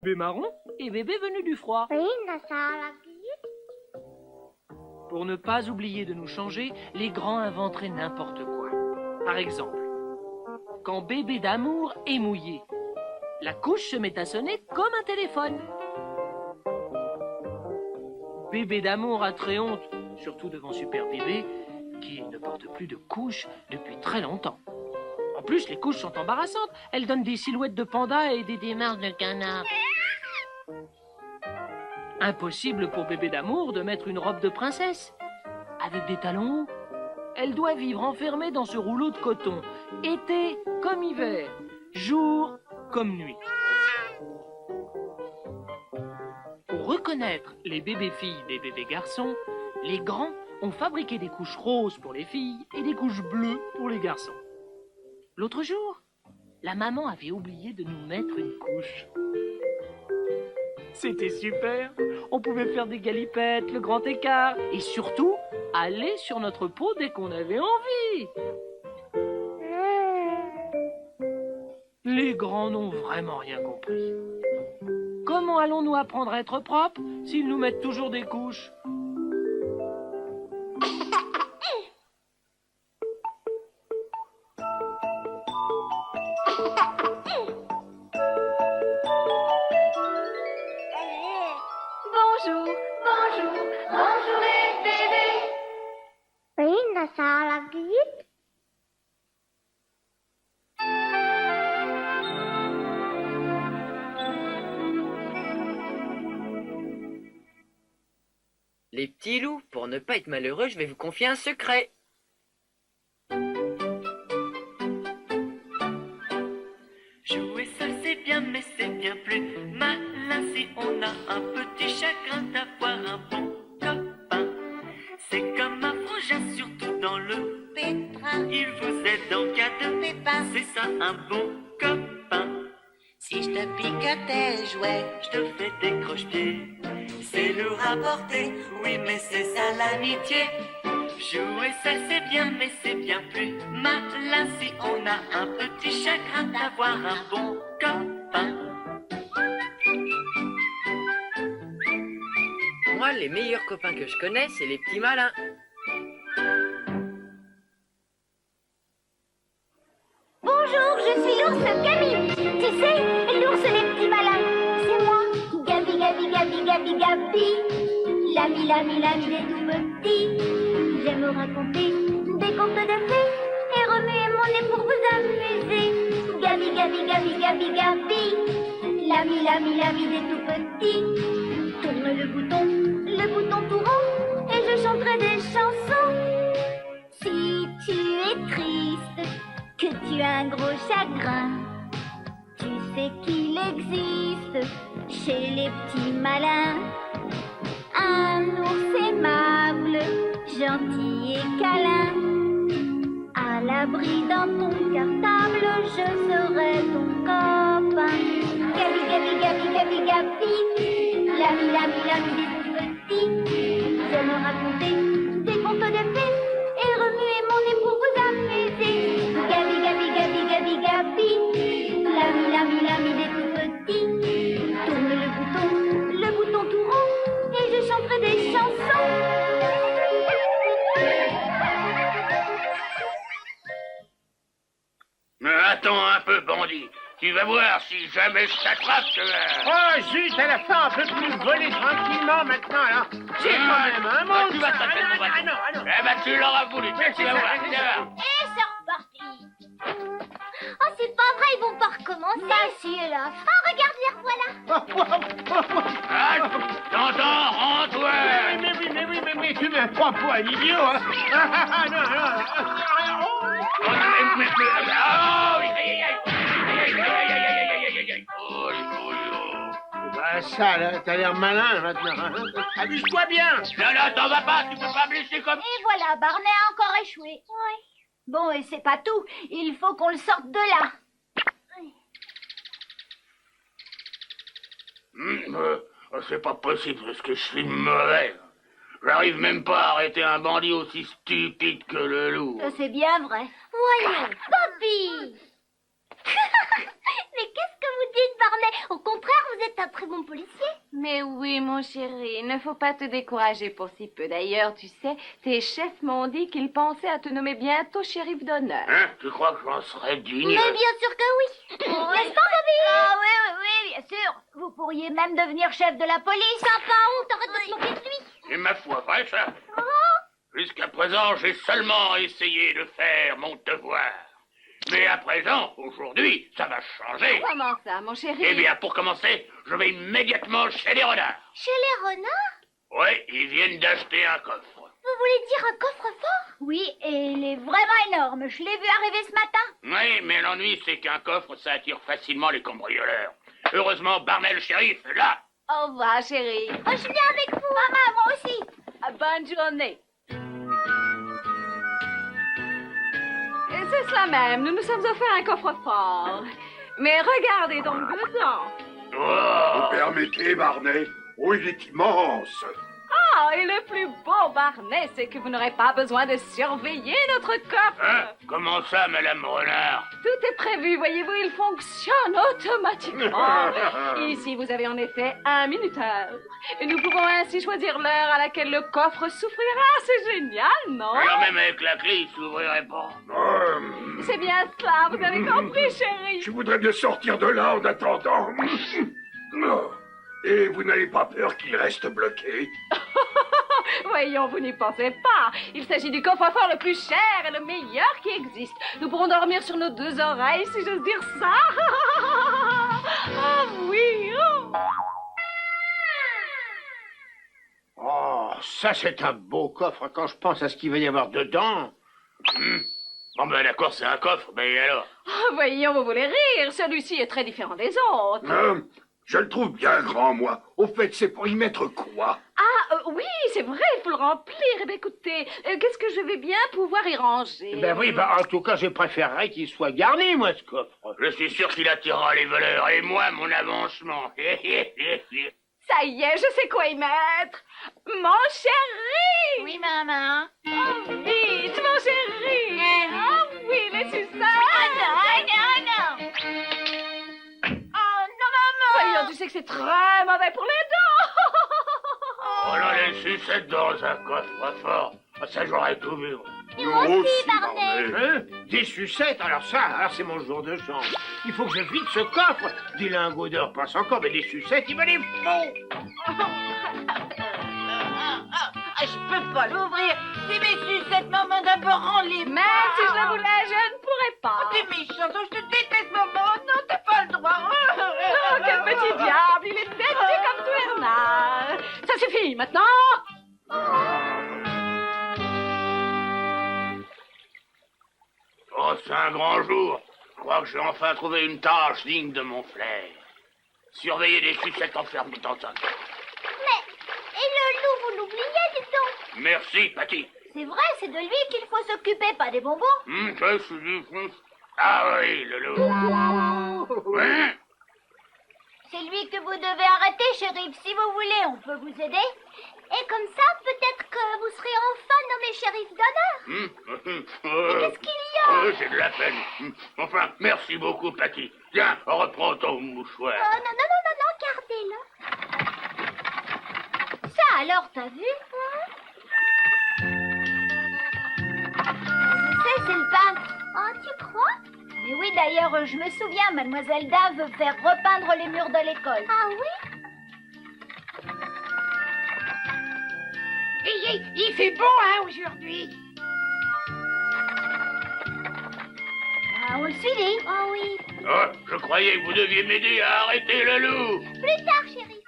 Bébé marron et bébé venu du froid. Pour ne pas oublier de nous changer, les grands inventeraient n'importe quoi. Par exemple, quand bébé d'amour est mouillé, la couche se met à sonner comme un téléphone. Bébé d'amour a très honte, surtout devant Super Bébé, qui ne porte plus de couche depuis très longtemps. En plus, les couches sont embarrassantes. Elles donnent des silhouettes de panda et des démarches de canard. Impossible pour bébé d'amour de mettre une robe de princesse. Avec des talons hauts. Elle doit vivre enfermée dans ce rouleau de coton. Été comme hiver. Jour comme nuit. Pour reconnaître les bébés filles des bébés garçons, les grands ont fabriqué des couches roses pour les filles et des couches bleues pour les garçons. L'autre jour, la maman avait oublié de nous mettre une couche. C'était super. On pouvait faire des galipettes, le grand écart, et surtout, aller sur notre peau dès qu'on avait envie. Les grands n'ont vraiment rien compris. Comment allons-nous apprendre à être propres s'ils nous mettent toujours des couches ? Bonjour, bonjour, bonjour les bébés. Les petits loups, pour ne pas être malheureux, je vais vous confier un secret. Jouer seul c'est bien, mais c'est bien plus malin si on a un petit chagrin d'avoir un bon copain. C'est comme un frangin, surtout dans le pétrin. Il vous aide en cas de pépin, c'est ça un bon copain. Si je te pique tes jouets, je te fais des croche-pieds. C'est lourd à porter, oui mais c'est ça l'amitié. Jouer seul c'est bien, mais c'est bien plus malin si on a un petit chagrin d'avoir un bon copain. Moi, les meilleurs copains que je connais, c'est les petits malins. Bonjour, je suis l'ours Gabi. Tu sais, l'ours les petits malins. C'est moi, Gabi, Gabi, Gabi, Gabi, Gabi. L'ami des tout petits. J'aime raconter des contes de fées et remuer mon nez pour vous amuser. Gabi, Gabi, Gabi, Gabi, Gabi. L'ami des tout petits. Tourne le bouton tout rond et je chanterai des chansons. Si tu es triste, que tu as un gros chagrin, tu sais qu'il existe chez les petits malins un ours aimable, gentil et câlin. À l'abri dans ton cartable, je serai ton copain. Gabi, Gabi, Gabi, Gabi, Gabi, l'ami des tout petits. J'aime raconter des contes de fées et remuer mon nez pour vous amuser. Gabi, Gabi, Gabi, Gabi, Gabi, l'ami des tout petits. Tourne le bouton tout rond et je chanterai des chansons. Mais attends un peu, bandit. Tu vas voir, si jamais je t'attrape, je vais... Oh, zut, à la fin, un peu plus voler tranquillement maintenant, alors. C'est quand même un monstre. Tu vas taper mon bâton. non. Eh ben, tu l'auras voulu, tu vas voir, tu vas voir. Et c'est reparti. Oh, c'est pas vrai, ils vont pas recommencer. Bah si, hélas. Oh, regarde, les revoilà. Ah, t'entends, rentre-toi. Mais tu me prends pour un idiot, hein. Bah ça, là, t'as l'air malin, maintenant. Amuse-toi bien. Non, t'en vas pas, tu peux pas blesser comme... Et voilà, Barney a encore échoué. Oui. Bon, et c'est pas tout. Il faut qu'on le sorte de là. C'est pas possible, parce que je suis mauvais. J'arrive même pas à arrêter un bandit aussi stupide que le loup. C'est bien vrai. Voyons, Bobby. Mais qu'est-ce que vous dites, Barney? Au contraire, vous êtes est un très bon policier. Mais oui, mon chéri, il ne faut pas te décourager pour si peu. D'ailleurs, tu sais, tes chefs m'ont dit qu'ils pensaient à te nommer bientôt shérif d'honneur. Hein? Tu crois que j'en serais digne? Mais bien sûr que oui. N'est-ce pas, Gabi? Ah oui, bien sûr. Vous pourriez même devenir chef de la police. Papa, on t'arrête de se moquer de lui. Et ma foi, vrai ça? Jusqu'à présent, j'ai seulement essayé de faire mon devoir. Mais à présent, aujourd'hui, ça va changer. Comment ça, mon chéri? Eh bien, pour commencer, je vais immédiatement chez les renards. Chez les renards? Oui, ils viennent d'acheter un coffre. Vous voulez dire un coffre-fort? Oui, et il est vraiment énorme. Je l'ai vu arriver ce matin. Oui, mais l'ennui, c'est qu'un coffre, ça attire facilement les cambrioleurs. Heureusement, Barney le shérif est là. Au revoir, chéri. Oh, je viens avec vous. Maman, moi aussi. Bonne journée. Et c'est cela même, nous nous sommes offerts un coffre-fort. Mais regardez donc dedans. Oh. Vous permettez, Barney? Oh, il est immense. Ah, et le plus beau, Barney, c'est que vous n'aurez pas besoin de surveiller notre coffre. Hein? Comment ça, Madame Renard? Tout est prévu, voyez-vous, il fonctionne automatiquement. Ici, vous avez en effet 1 minuteur. Et nous pouvons ainsi choisir l'heure à laquelle le coffre s'ouvrira. C'est génial, non? Alors même avec la clé, il s'ouvrirait pas. C'est bien ça, vous avez compris, chérie. Je voudrais bien sortir de là en attendant. Et vous n'avez pas peur qu'il reste bloqué? Voyons, vous n'y pensez pas. Il s'agit du coffre-fort le plus cher et le meilleur qui existe. Nous pourrons dormir sur nos 2 oreilles, si j'ose dire ça. Ah oui. Oh, ça c'est un beau coffre quand je pense à ce qu'il va y avoir dedans. Bon ben d'accord, c'est un coffre, mais alors? Ah, voyons, vous voulez rire. Celui-ci est très différent des autres. Je le trouve bien grand, moi. Au fait, c'est pour y mettre quoi? Oui, c'est vrai, il faut le remplir. Eh bien, écoutez, qu'est-ce que je vais bien pouvoir y ranger? Ben oui, en tout cas, je préférerais qu'il soit garni, moi, ce coffre. Je suis sûr qu'il attirera les voleurs, et moi, mon avancement. Ça y est, je sais quoi y mettre. Mon chéri! Oui, maman. Oh, vite, mon chéri! Ah oui, les sucettes! non. Oh, non, maman. Voyons, tu sais que c'est très mauvais pour les dents! Oh là, les sucettes dans un coffre-fort. Ah, ça, j'aurais tout vu. Moi aussi, Barney. Hein? Des sucettes, alors c'est mon jour de chance. Il faut que je vide ce coffre. Des lingots d'or passent encore, mais des sucettes, il me les faut. Je peux pas l'ouvrir. Si mes sucettes, maman, d'abord rends-les. Même si je le voulais, je ne pourrais pas. T'es méchante, je te déteste, maman. Non, t'as pas le droit. Oh, quel petit diable, il est têtu comme tout Bernard. Ça suffit, maintenant. Oh, c'est un grand jour. Je crois que j'ai enfin trouvé une tâche digne de mon flair. Surveiller les sucettes enfermées dans un coffre. Et le loup, vous l'oubliez, dites donc. Merci, Patty. C'est vrai, c'est de lui qu'il faut s'occuper, pas des bonbons. Je suis... Ah oui, le loup. Oui. C'est lui que vous devez arrêter, shérif. Si vous voulez, on peut vous aider. Et comme ça, peut-être que vous serez enfin nommé shérif d'honneur. Qu'est-ce qu'il y a? Oh, c'est de la peine. Enfin, merci beaucoup, Patty. Tiens, reprends ton mouchoir. Oh, non, gardez-le. Ça, alors, t'as vu? Je sais, c'est le peintre. Oh, tu crois? Mais oui, d'ailleurs, je me souviens, Mademoiselle Da veut faire repeindre les murs de l'école. Ah oui? Il fait beau, hein, aujourd'hui. Ah, on le suit, dit. Oh oui. Oh, je croyais que vous deviez m'aider à arrêter le loup. Plus tard, chérie.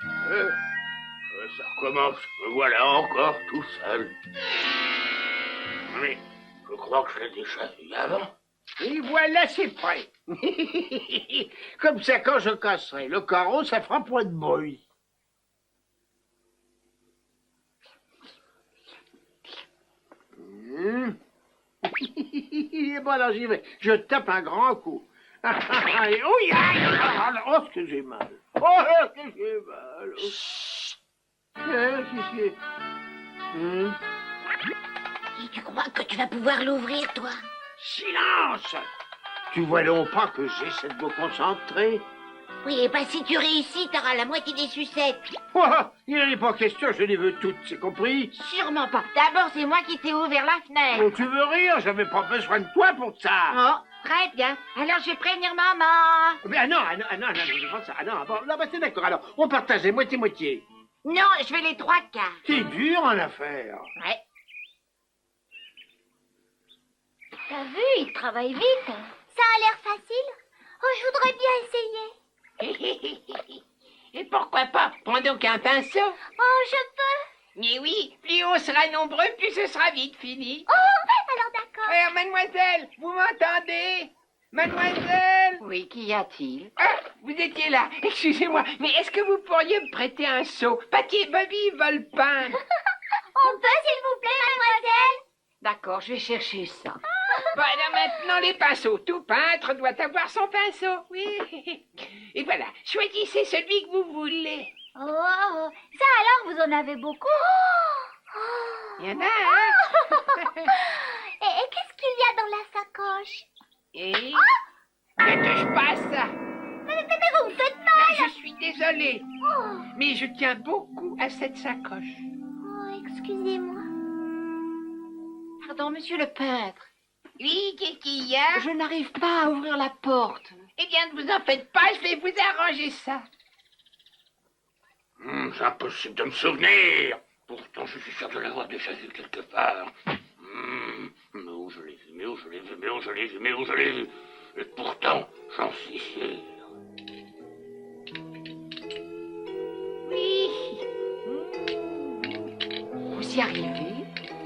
Ça recommence. Me voilà encore tout seul. Mais je crois que je l'ai déjà vu avant. Et voilà, c'est prêt. Comme ça, quand je casserai le carreau, ça fera point de bruit. Et bon, alors j'y vais. Je tape un grand coup. Et, oui, oh, ce que j'ai mal. Oh, ce que j'ai mal. Qu'est-ce que Et tu crois que tu vas pouvoir l'ouvrir, toi? Silence! Tu vois donc pas que j'essaie de me concentrer? Oui, et bah si tu réussis, t'auras la moitié des sucettes. Ouah, il n'en est pas question, je les veux toutes, c'est compris? Sûrement pas. D'abord, c'est moi qui t'ai ouvert la fenêtre. Oh, tu veux rire, j'avais pas besoin de toi pour ça. Oh, très bien. Alors, je vais prévenir maman. Mais ah non, c'est pas ça. Ah non, bon, là, bah, c'est d'accord. Alors, on partage les moitié-moitié. Non, je veux les 3/4. T'es dur en affaires. Ouais. T'as vu, il travaille vite. Ça a l'air facile. Oh, je voudrais bien essayer. Et pourquoi pas? Prends donc un pinceau. Oh, je peux. Mais oui, plus on sera nombreux, plus ce sera vite fini. Oh, alors d'accord. Alors, mademoiselle, vous m'entendez? Mademoiselle? Oui, qu'y a-t-il? Ah, vous étiez là, excusez-moi, mais est-ce que vous pourriez me prêter un seau? Patty et Bobby veulent peindre. On peut, s'il vous plaît, mademoiselle? D'accord, je vais chercher ça. Bon, alors maintenant, les pinceaux. Tout peintre doit avoir son pinceau, oui. Et voilà, choisissez celui que vous voulez. Oh, ça alors, vous en avez beaucoup? Il y en a un. Et qu'est-ce qu'il y a dans la sacoche? Et... Ne touche pas à ça. Mais vous me faites mal. Je suis désolé, Oh, mais je tiens beaucoup à cette sacoche. excusez-moi. Pardon, monsieur le peintre. Oui, qu'est-ce qu'il y a? Je n'arrive pas à ouvrir la porte. Eh bien, ne vous en faites pas, je vais vous arranger ça. C'est impossible de me souvenir. Pourtant, je suis sûr de l'avoir déjà vu quelque part. Mais où je l'ai vu, mais où je l'ai vu, mais où je l'ai vu, mais où je l'ai vu. Et pourtant, j'en suis sûr. Oui. Vous y arrivez?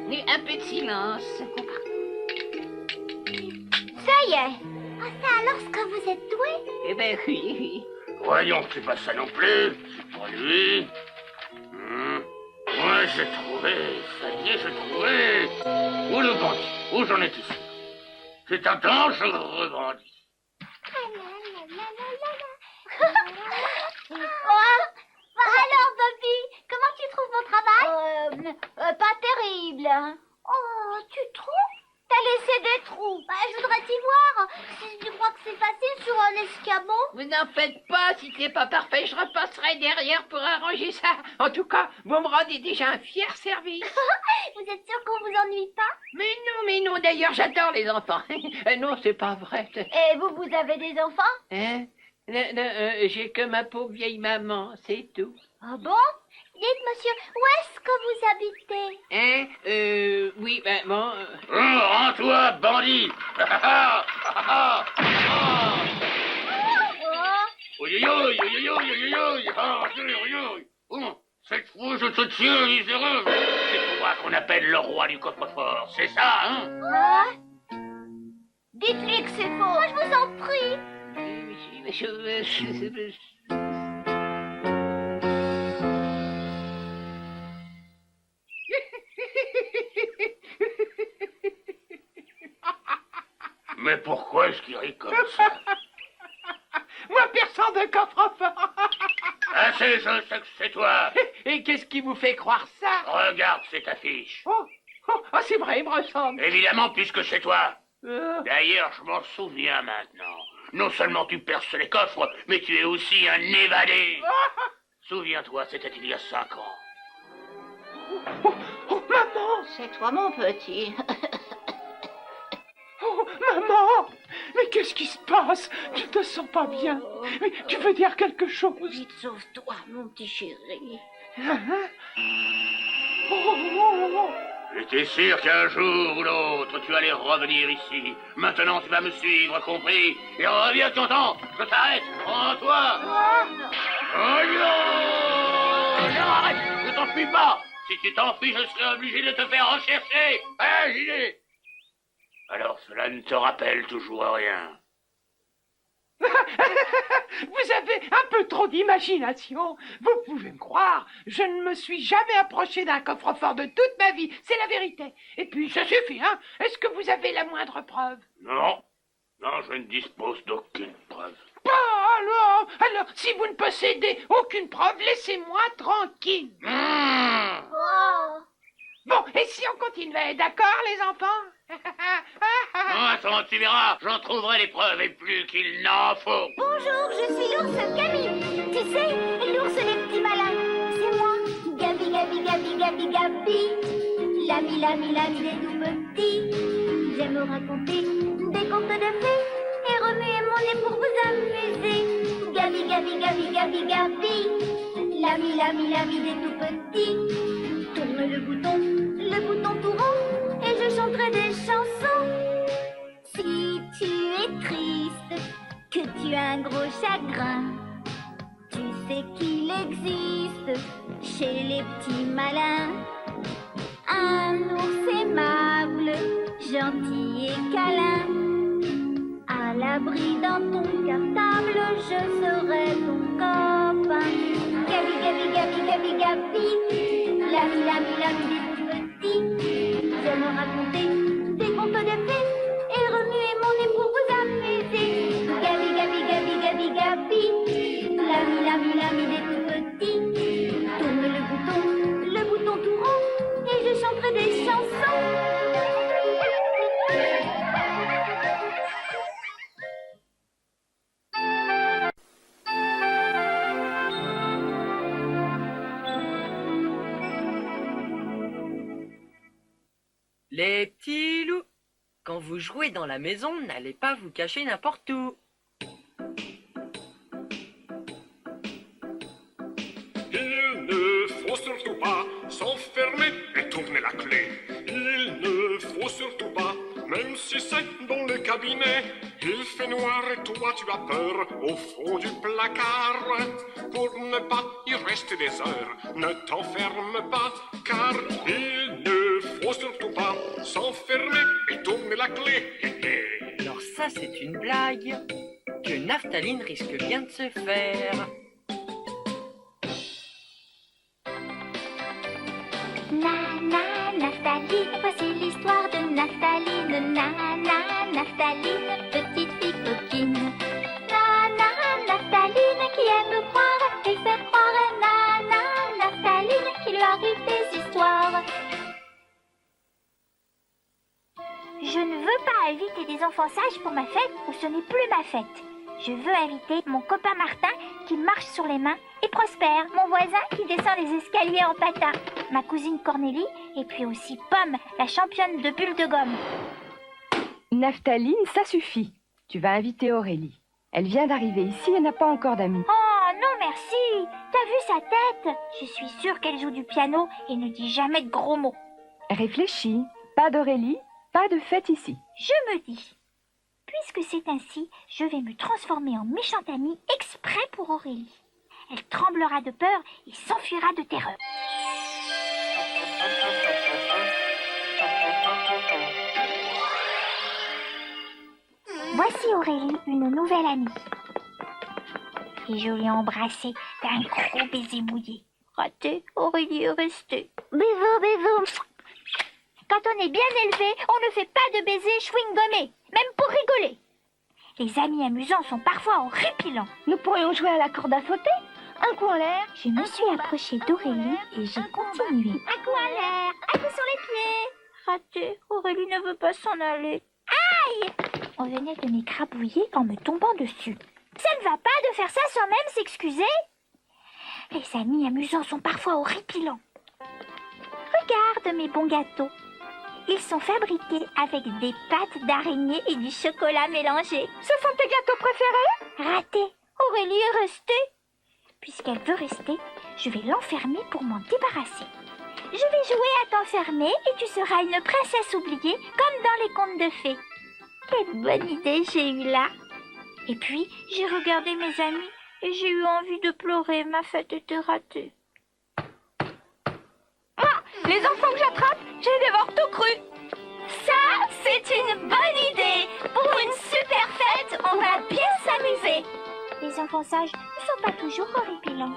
Oui, un peu de silence. Ça y est. Ah, ça alors, ce que vous êtes doué? Eh ben oui. Voyons, c'est pas ça non plus. C'est pas lui. Ouais, j'ai trouvé. Ça y est, j'ai trouvé. Où le bandit? Où j'en étais sûr? C'est un dangereux bandit. Alors, Bobby, comment tu trouves mon travail? Pas terrible. Oh, tu trouves? T'as laissé des trous. Je voudrais t'y voir. Si tu crois que c'est facile sur un escabeau. Vous n'en faites pas, si c'est pas parfait, je repasserai derrière pour arranger ça. En tout cas, vous me rendez déjà un fier service. Vous êtes sûr qu'on vous ennuie pas? Mais non, d'ailleurs, j'adore les enfants. Non, c'est pas vrai. Et vous avez des enfants? Hein? J'ai que ma pauvre vieille maman, c'est tout. Ah bon? Dites, monsieur, où est-ce que vous habitez? Hein? Oui, ben bon... Rends-toi, bandit. Cette fois, je te tiens, misérable. C'est toi qu'on appelle le roi du coffre-fort, c'est ça, hein? Dites-lui que c'est faux. Je vous en prie. Mais pourquoi est-ce qu'il rit comme ça? Moi, personne de coffre-fort. Assez, je sais que c'est toi. Et qu'est-ce qui vous fait croire ça? Regarde cette affiche. Oh, c'est vrai, il me ressemble. Évidemment, puisque c'est toi. D'ailleurs, je m'en souviens maintenant. Non seulement tu perces les coffres, mais tu es aussi un évadé. Souviens-toi, c'était il y a 5 ans. Maman! C'est toi, mon petit. Oh, maman! Mais qu'est-ce qui se passe? Tu te sens pas bien? Mais tu veux dire quelque chose? Vite, sauve-toi, mon petit chéri. J'étais sûr qu'un jour ou l'autre, tu allais revenir ici. Maintenant, tu vas me suivre, compris? Et reviens, tu entends? Je t'arrête. Rends-toi. Oh non! Non, arrête! Ne t'enfuis pas! Si tu t'enfuis, je serai obligé de te faire rechercher. Allez, j'y vais. Alors, cela ne te rappelle toujours rien. Vous avez un peu trop d'imagination. Vous pouvez me croire, je ne me suis jamais approché d'un coffre-fort de toute ma vie. C'est la vérité. Et puis, ça suffit, hein? Est-ce que vous avez la moindre preuve? Non. Non, je ne dispose d'aucune preuve. Alors, si vous ne possédez aucune preuve, laissez-moi tranquille. Oh, Bon, et si on continuait, d'accord, les enfants? Non, attends, tu verras, j'en trouverai les preuves et plus qu'il n'en faut. Bonjour, je suis l'ours Camille. Tu sais, l'ours les petits malins. C'est moi, Gabi, Gabi, Gabi, Gabi, Gabi. L'ami des tout petits. J'aime raconter des contes de fées et remuer mon nez pour vous amuser. Gabi, Gabi, Gabi, Gabi, Gabi. L'ami des tout petits. Tourne le bouton tout rond et je chanterai des chansons. Si tu es triste, que tu as un gros chagrin, tu sais qu'il existe chez les petits malins un ours aimable, gentil et câlin. À l'abri dans ton cartable, je serai ton copain. Gabi, Gabi, Gabi, Gabi, Gabi, l'ami des tout petits. J'aime raconter des contes de fées et remuer mon nez pour vous amuser. Gabi, Gabi, Gabi, Gabi, Gabi, l'ami des tout petits. Tourne le bouton tout rond et je chanterai des chansons. Les petits loups, quand vous jouez dans la maison, n'allez pas vous cacher n'importe où. Il ne faut surtout pas s'enfermer et tourner la clé. Il ne faut surtout pas, même si c'est dans le cabinet. Il fait noir et toi tu as peur au fond du placard. Pour ne pas y rester des heures, ne t'enferme pas, car il ne faut surtout pas s'enfermer et tourner la clé. Alors ça c'est une blague que Naphtaline risque bien de se faire. Naphtaline, voici l'histoire de Naphtaline. Naphtaline, petite fille coquine. Naphtaline qui aime croire et faire croire. Naphtaline qui lui arrive des histoires. Je ne veux pas inviter des enfants sages pour ma fête ou ce n'est plus ma fête. Je veux inviter mon copain Martin qui marche sur les mains et Prosper, mon voisin qui descend les escaliers en patin, ma cousine Cornélie et puis aussi Pomme, la championne de bulles de gomme. Naphtaline, ça suffit. Tu vas inviter Aurélie. Elle vient d'arriver ici et n'a pas encore d'amis. Oh non merci, t'as vu sa tête? Je suis sûre qu'elle joue du piano et ne dit jamais de gros mots. Réfléchis, pas d'Aurélie, pas de fête ici. Je me dis, puisque c'est ainsi, je vais me transformer en méchante amie exprès pour Aurélie. Elle tremblera de peur et s'enfuira de terreur. Voici Aurélie, une nouvelle amie. Et je l'ai embrassée d'un gros baiser mouillé. Raté, Aurélie est restée. Bisous. Quand on est bien élevé, on ne fait pas de baisers chewing-gommés, même pour rigoler. Les amis amusants sont parfois horripilants. Nous pourrions jouer à la corde à sauter. Un coup en l'air. Je me suis approchée d'Aurélie et j'ai continué. Un coup en l'air, un coup sur les pieds. Raté, Aurélie ne veut pas s'en aller. Aïe! On venait de m'écrabouiller en me tombant dessus. Ça ne va pas de faire ça sans même s'excuser. Les amis amusants sont parfois horripilants. Regarde mes bons gâteaux. Ils sont fabriqués avec des pâtes d'araignée et du chocolat mélangé. Ce sont tes gâteaux préférés? Raté, Aurélie est restée. Puisqu'elle veut rester, je vais l'enfermer pour m'en débarrasser. Je vais jouer à t'enfermer et tu seras une princesse oubliée comme dans les contes de fées. Quelle bonne idée j'ai eue là. Et puis, j'ai regardé mes amis et j'ai eu envie de pleurer. Ma fête était ratée. Les enfants que j'attrape, je les dévore tout cru. Ça, c'est une bonne idée. Pour une super fête, on va bien s'amuser. Les enfants sages ne sont pas toujours horripilants.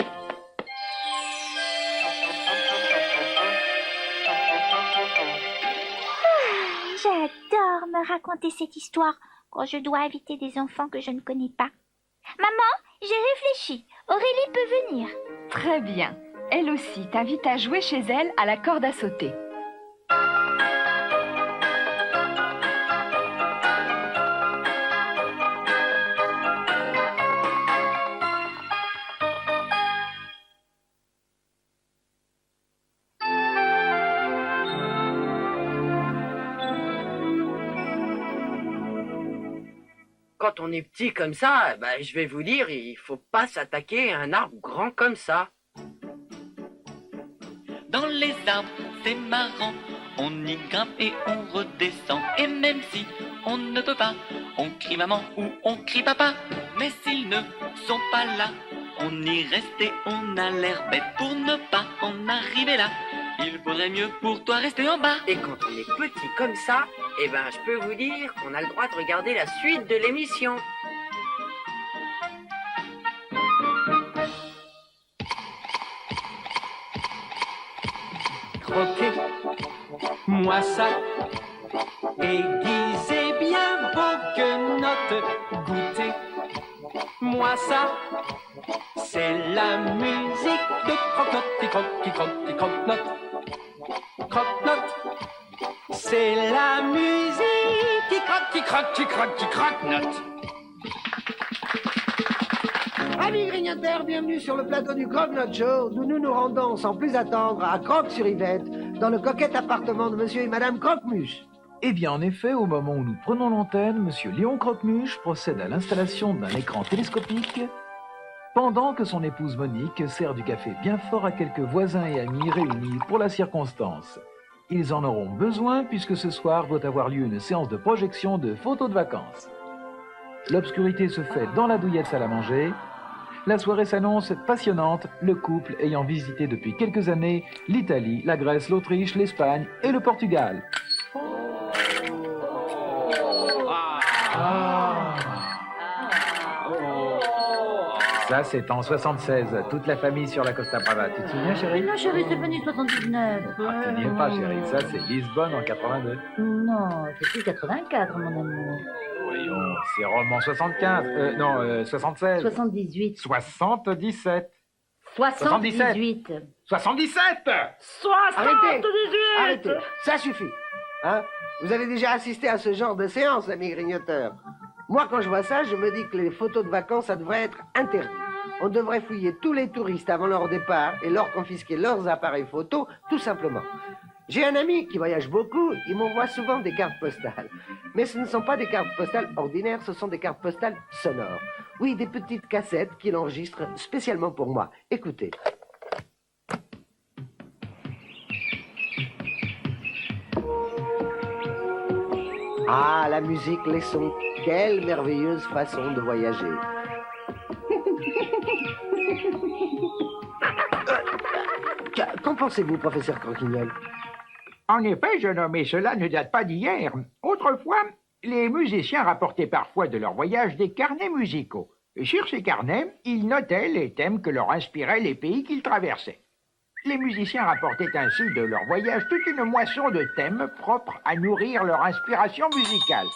J'adore me raconter cette histoire quand je dois inviter des enfants que je ne connais pas. Maman, j'ai réfléchi. Aurélie peut venir. Très bien. Elle aussi t'invite à jouer chez elle à la corde à sauter. quand on est petit comme ça, je vais vous dire, il faut pas s'attaquer à un arbre grand comme ça. Dans les arbres, c'est marrant, on y grimpe et on redescend. Et même si on ne peut pas, on crie maman ou on crie papa. Mais s'ils ne sont pas là, on y reste et on a l'air bête pour ne pas en arriver là. Il vaudrait mieux pour toi rester en bas. Et quand on est petit comme ça, je peux vous dire qu'on a le droit de regarder la suite de l'émission. Croquez, moi ça, aiguisez bien vos quenottes, goûtez, moi ça, c'est la musique de croque-note, croque-note, c'est la musique qui croque-note. Amis grignoteurs, bienvenue sur le plateau du Croque-Note Show, d'où nous nous rendons sans plus attendre à Croque-sur-Yvette, dans le coquet appartement de monsieur et madame Croque-Muche. Eh bien, en effet, au moment où nous prenons l'antenne, monsieur Léon Croque-Muche procède à l'installation d'un écran télescopique, pendant que son épouse Monique sert du café bien fort à quelques voisins et amis réunis pour la circonstance. Ils en auront besoin puisque ce soir doit avoir lieu une séance de projection de photos de vacances. L'obscurité se fait dans la douillette salle à manger. La soirée s'annonce passionnante, le couple ayant visité depuis quelques années l'Italie, la Grèce, l'Autriche, l'Espagne et le Portugal. Ça, c'est en 76. Toute la famille sur la Costa Brava. Tu te souviens, chérie? Non, chérie, c'est venu 79. Ah, tu n'y es pas, chérie. Ça, c'est Lisbonne en 82. Non, c'est plus 84, mon amour. Voyons, c'est Rome en 75. 76. 78. 77. 78. 77. Arrêtez, ça suffit. Hein? Vous avez déjà assisté à ce genre de séance, amis grignoteurs. Moi, quand je vois ça, je me dis que les photos de vacances, ça devrait être interdit. On devrait fouiller tous les touristes avant leur départ et leur confisquer leurs appareils photos, tout simplement. J'ai un ami qui voyage beaucoup, il m'envoie souvent des cartes postales. Mais ce ne sont pas des cartes postales ordinaires, ce sont des cartes postales sonores. Oui, des petites cassettes qu'il enregistre spécialement pour moi. Écoutez. Ah, la musique, les sons, quelle merveilleuse façon de voyager. Qu'en pensez-vous, professeur Croquignol? En effet, jeune homme, et cela ne date pas d'hier. Autrefois, les musiciens rapportaient parfois de leur voyage des carnets musicaux. Et sur ces carnets, ils notaient les thèmes que leur inspiraient les pays qu'ils traversaient. Les musiciens rapportaient ainsi de leur voyage toute une moisson de thèmes propres à nourrir leur inspiration musicale.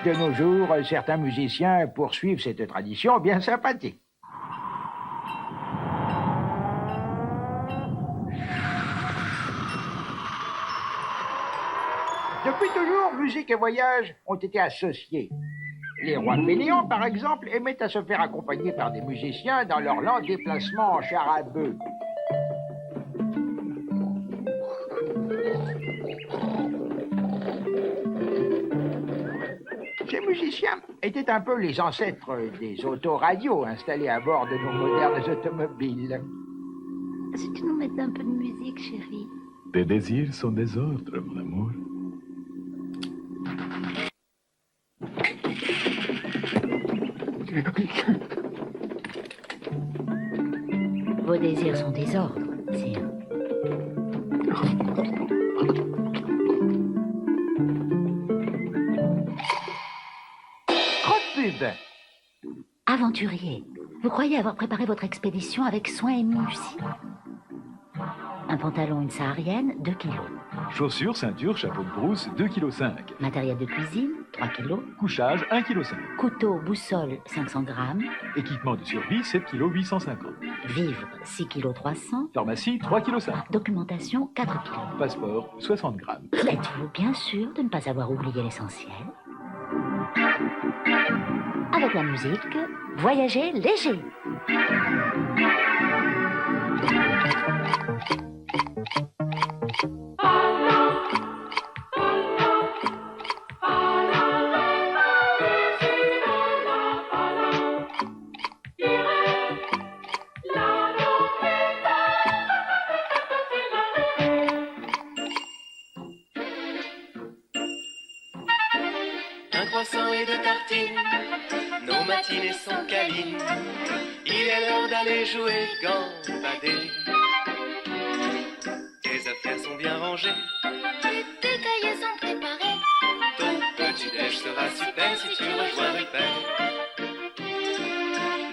De nos jours, certains musiciens poursuivent cette tradition bien sympathique. Depuis toujours, musique et voyage ont été associés. Les rois fainéants, par exemple, aimaient à se faire accompagner par des musiciens dans leurs lents déplacements en char à bœuf. Ces musiciens étaient un peu les ancêtres des autoradios installés à bord de nos modernes automobiles. Si tu nous mettais un peu de musique, chérie. Tes désirs sont des ordres, mon amour. Vos désirs sont des ordres, sire. Croque-pub. Aventurier, vous croyez avoir préparé votre expédition avec soin et minutie. Un pantalon, une saharienne, 2 kilos. Chaussures, ceinture, chapeau de brousse, 2,5 kg. Matériel de cuisine, 3 kilos. Couchage, 1,5 kg. Couteau, boussole, 500 grammes. Équipement de survie, 7,850 kg. Vivres, 6 kilos 300. Pharmacie, 3,5 kg. Documentation, 4 kilos. Passeport, 60 grammes. Êtes-vous bien sûr de ne pas avoir oublié l'essentiel? Avec la musique, voyagez léger. Un croissant et deux tartines, nos matinées sont câlines. Il est l'heure d'aller jouer gambader. Tes affaires sont bien rangées, Tes cahiers sont préparés. ton petit-déj sera super si tu rejoins le père.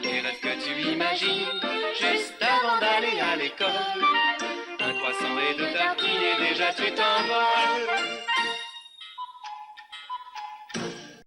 Les rêves que tu imagines, juste avant d'aller à l'école. Un croissant et deux tartines et déjà tu t'envoles.